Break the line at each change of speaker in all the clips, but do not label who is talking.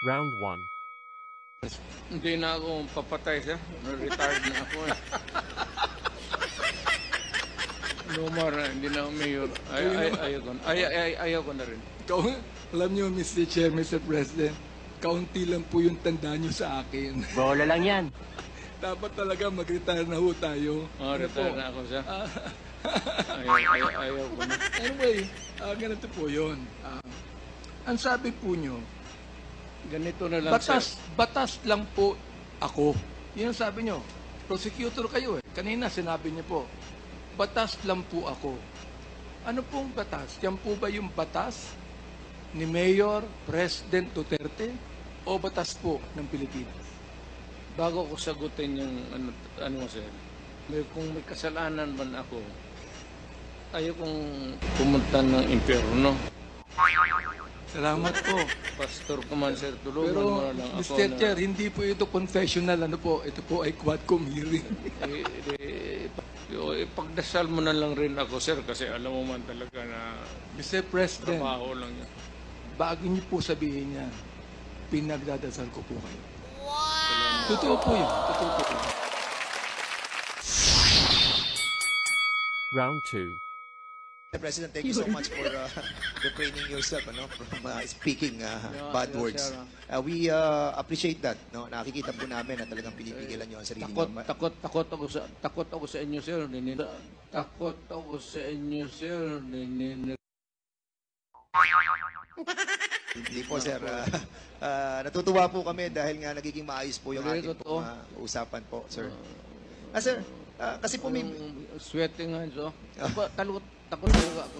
Round 1.
Hindi na ako papatay, sir. Retired na ako eh. Lumar na, hindi na ako mayor. Ayaw ko na rin.
Alam niyo, Mr. Chair, Mr. President, kaunti lang po yung tanda niyo sa akin.
Bola lang yan.
Dapat talaga mag-retire na ho tayo.
Retire na ako, sir. Ayaw ko na.
Anyway, ganito po yun. Ang sabi po niyo,
Ganito na lang, sir.
batas lang po ako. Yan ang sabi niyo. Prosecutor kayo eh. Kanina sinabi niyo po, batas lang po ako. Ano pong batas? Yan po ba yung batas ni Mayor President Duterte o batas po ng Pilipinas?
Bago ko sagutin yung ano sir, kung may kasalanan man ako, ayaw kong pumunta ng impyerno.
Salamat po.
Pastor ko man, sir, tulungan
Pero,
mo na lang ako.
Mr. Chair, hindi po ito confessional. Ano po? Ito po ay Quadcom hearing.
Pagdasal mo na lang rin ako, sir, kasi alam mo man talaga na
Mr. President,
trabaho lang yan.
bago niyo po sabihin niya, pinagdadasal ko po kayo. Wow! Totoo po yun. Totoo po yun.
Round 2.
Mr. President, thank you so much for refraining yourself from speaking bad words. We appreciate that. No? Nakikita po namin na talagang pinipigilan nyo ang sarili nyo.
Takot ako sa inyo, sir. Takot ako sa inyo, sir.
Hindi po, sir. Natutuwa po kami dahil nga nagiging maayos po yung ating usapan po, sir. Sir, kasi po may...
Sweating hands, oh. Takot talaga ako.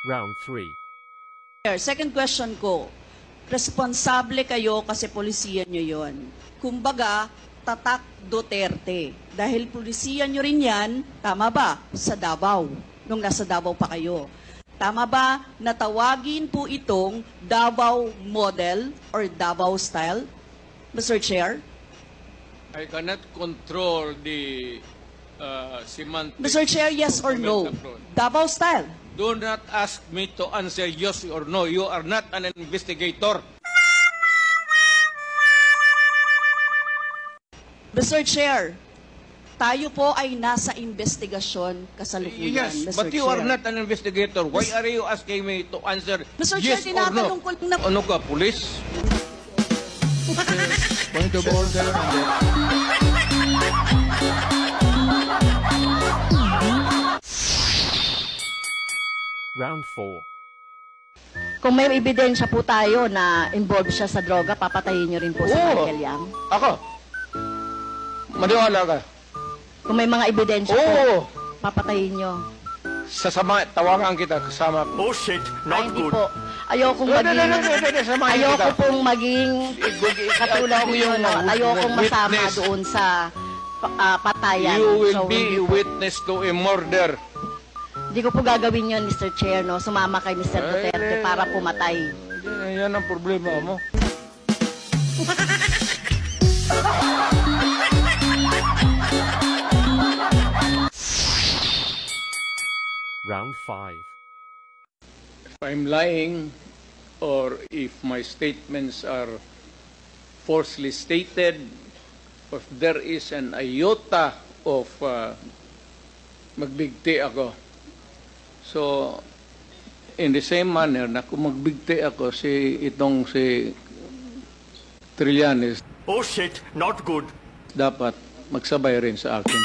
Round 3.
Second question ko, responsable kayo kasi polisiyan nyo yon. Kumbaga, tatak Duterte. Dahil polisiyan nyo rin yan, tama ba? Sa Davao, nung nasa Davao pa kayo. Tama ba na tawagin po itong Davao model or Davao style, Mr. Chair?
I cannot control the semantics.
Mr. Chair, yes or no? Davao style.
Do not ask me to answer yes or no. You are not an investigator.
Mr. Chair, tayo po ay nasa investigasyon kasalukuyan,
Yes,
Mr.
but you
Chair.
are not an investigator. Why are you asking me to answer
Mr.
yes
Chair,
or no?
tinatanong ko lang na...
Ano ka, police?
Point of order.
Round 4.
Kung may ebidensya po tayo na involved siya sa droga, papatayin niyo rin po si Michael Yang?
Ako? Maniwala ka?
Kung may mga ebidensya po, papatayin niyo?
Sasama, tawagan kita kasama.
Oh shit,
Ay, hindi po. Ayokong maging katulad niyo, no? Ayokong masama doon sa patayan.
You will
So,
be a witness to a murder.
Hindi ko po gagawin yun, Mr. Chair, no? Sumama kay Mr. Duterte para pumatay.
Yan ang problema mo.
Round 5.
If I'm lying or if my statements are falsely stated, or if there is an iota of magbigti ako. So, in the same manner na kung magbigti ako si Trillanes,
shit, not good.
dapat magsabay rin sa akin.